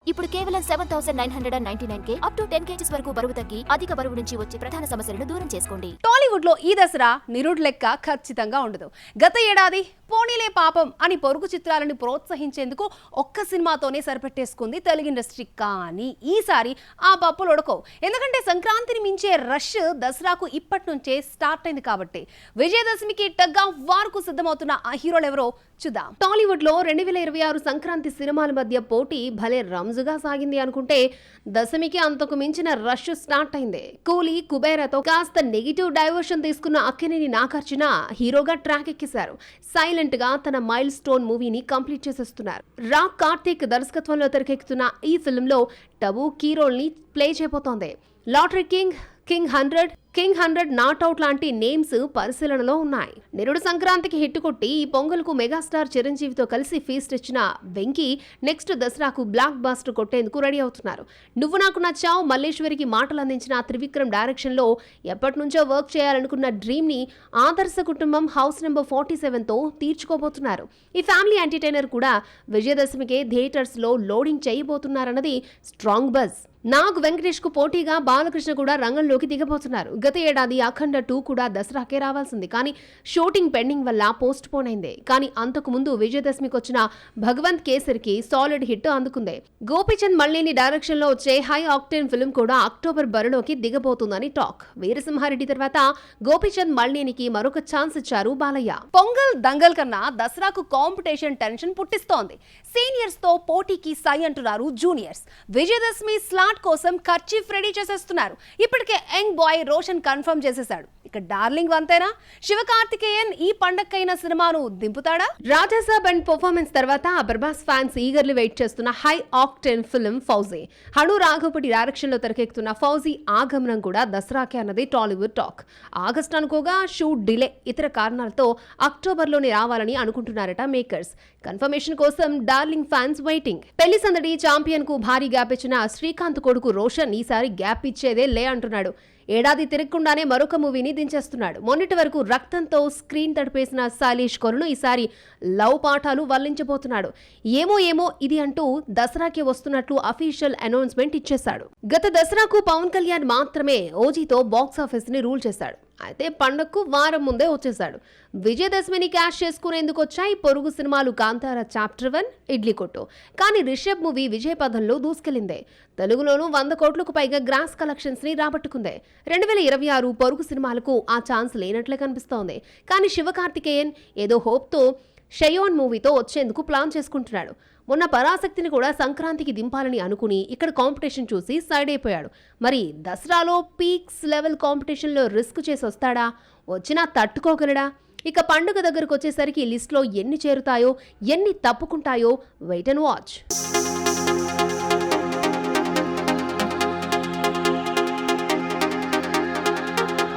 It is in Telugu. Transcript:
ఇప్పుడు కేవలం 7,999 అప్ టు 10 kgs వరకు బరువు తగ్గి అధిక బరువు నుంచి వచ్చే ప్రధాన సమస్యలను దూరం చేసుకోండి. టాలీవుడ్ లో ఈ దసరా నిరుడు లెక్క ఖచ్చితంగా ఉండదు. గత ఏడాది పోనీలే పాపం అని పొరుగు చిత్రాలను ప్రోత్సహించేందుకు ఒక్క సినిమాతోనే సరిపెట్టేసుకుంది తెలుగు ఇండస్ట్రీ. కానీ ఈసారి ఆ పప్పులు ఉడకవు. ఎందుకంటే సంక్రాంతిని మించే రష్ దసరాకు ఇప్పటి నుంచే స్టార్ట్ అయింది కాబట్టి విజయదశమికి టగ్ ఆఫ్ వార్ కు సిద్ధమవుతున్న ఆ హీరోలు ఎవరో చూద్దాం. టాలీవుడ్ లో 2026 సంక్రాంతి సినిమాల మధ్య పోటీ భలే రంజుగా సాగింది అనుకుంటే దశమికి అంతకు మించిన రష్ స్టార్ట్ అయింది. కూలీ కుబేరాతో కాస్త నెగిటివ్ డైవర్షన్ తీసుకున్న అక్కినేని నాగార్జున హీరోగా ట్రాక్ ఎక్కేశారు. సైలెంట్ గా తన మైల్ స్టోన్ మూవీని కంప్లీట్ చేసేస్తున్నారు. రాక్ కార్తిక్ దర్శకత్వంలో తెరకెక్కుతున్న ఈ ఫిల్మ్ లో టబు కీ రోల్ ని ప్లే చేయబోతోంది. లాటరీ కింగ్ 100 నాట్ అవుట్ లాంటి నేమ్స్ పరిశీలనలో ఉన్నాయి. నిరుడు సంక్రాంతికి హిట్ కొట్టి ఈ పొంగల్కు మెగాస్టార్ చిరంజీవితో కలిసి ఫీస్ట్ ఇచ్చిన వెంకీ నెక్స్ట్ దసరాకు బ్లాక్ బాస్టర్ కొట్టేందుకు రెడీ అవుతున్నారు. నువ్వు నాకు నచ్చావు మల్లేశ్వరికి మాటలు అందించిన త్రివిక్రమ్ డైరెక్షన్ లో ఎప్పటి నుంచో వర్క్ చేయాలనుకున్న డ్రీమ్ ని ఆదర్శ కుటుంబం హౌస్ నెంబర్ 47తో తీర్చుకోబోతున్నారు. ఈ ఫ్యామిలీ ఎంటర్టైనర్ కూడా విజయదశమికే థియేటర్స్ లో లోడింగ్ చేయబోతున్నారన్నది స్ట్రాంగ్ బజ్. నాగ్ వెంకటేష్ కు పోటీగా బాలకృష్ణ కూడా రంగంలోకి దిగబోతున్నారు. గత ఏడాది అఖండ 2 కూడా దసరాకే రావాల్సింది, కానీ షూటింగ్ పెండింగ్ వల్ల పోస్ట్ పోన్ అయింది. కానీ అంతకు ముందు విజయదశమికి వచ్చిన భగవంత్ కేసరికి సాలిడ్ హిట్ అందుకుంది. గోపీచంద్ మల్లేని డైరెక్షన్ లో వచ్చే హై ఆక్టేన్ ఫిల్మ్ కూడా అక్టోబర్ బరిలోకి దిగబోతుందని టాక్. వీరసింహారెడ్డి తర్వాత గోపీచంద్ మల్లేనికి మరొక ఛాన్స్ ఇచ్చారు బాలయ్య. పొంగల్ దంగల్ కన్నా దసరాకు కాంపిటీషన్ టెన్షన్ పుట్టిస్తోంది. సీనియర్స్ తో పోటీకి సై అంటున్నారు జూనియర్స్. విజయదశమి స్లాట్ కోసం కర్చీఫ్ రెడీ చేసేస్తున్నారు. ఇప్పటికే యంగ్ బాయ్ రోషన్ కన్ఫర్మ్ చేసేశాడు. ఇక డార్లింగ్ వంతేనా శివకార్తికేయన్ ఈ పండక్కైన సినిమాను దింపుతాడా? రాజాసాబ్ అండ్ పర్ఫార్మెన్స్ తర్వాత ప్రభాస్ ఫ్యాన్స్ ఈగర్లీ వెయిట్ చేస్తున్న high octane film Fauji. Hanu Raghavapathi direction లో తెరకెక్కుతున్న ఫౌజీ ఆగమనం కూడా దసరాకే అన్నది టాలీవుడ్ టాక్. ఆగస్ట్ అనుకోగా షూట్ డిలే, ఇతర కారణాలతో అక్టోబర్లోనే రావాలని అనుకుంటున్నారట మేకర్స్. కన్ఫర్మేషన్ కోసం డార్లింగ్ ఫ్యాన్స్ వెయిటింగ్. పెళ్లి సందడి ఛాంపియన్ కు భారీ గ్యాప్ ఇచ్చిన శ్రీకాంత్ కొడుకు రోషన్ ఈసారి గ్యాప్ ఇచ్చేదే లే అంటున్నాడు. ఏడాది తిరగకుండానే మరొక మూవీని దించేస్తున్నాడు. మొన్నటి వరకు రక్తంతో స్క్రీన్ తడిపేసిన శైలేష్ కొలను ఈసారి లవ్ పాఠాలు వల్లించబోతున్నాడు. ఏమో ఇది అంటూ దసరాకి వస్తున్నట్లు అఫీషియల్ అనౌన్స్మెంట్ ఇచ్చేశాడు. గత దసరాకు పవన్ కళ్యాణ్ మాత్రమే ఓజీతో బాక్స్ ఆఫీస్ ని రూల్ చేశాడు. అయితే పండగకు వారం ముందే వచ్చేశాడు. విజయదశమిని క్యాష్ చేసుకునేందుకు వచ్చాయి పొరుగు సినిమాలు కాంతార చాప్టర్ 1, ఇడ్లీ కొట్టు. కానీ రిషబ్ మూవీ విజయపథంలో దూసుకెళ్లింది. తెలుగులోనూ 100 కోట్లకు పైగా గ్రాస్ కలెక్షన్స్ ని రాబట్టుకుంది. 2026 పొరుగు సినిమాలకు ఆ ఛాన్స్ లేనట్లే కనిపిస్తోంది. కానీ శివకార్తికేయన్ ఏదో హోప్తో షయోన్ మూవీతో వచ్చేందుకు ప్లాన్ చేసుకుంటున్నాడు. మొన్న పరాశక్తిని కూడా సంక్రాంతికి దింపాలని అనుకుని ఇక్కడ కాంపిటీషన్ చూసి సైడ్ అయిపోయాడు. మరి దసరాలో పీక్స్ లెవెల్ కాంపిటీషన్లో రిస్క్ చేసి వస్తాడా? వచ్చినా తట్టుకోగలడా? ఇక పండుగ దగ్గరకు వచ్చేసరికి లిస్ట్లో ఎన్ని చేరుతాయో ఎన్ని తప్పుకుంటాయో వెయిట్ అండ్ వాచ్.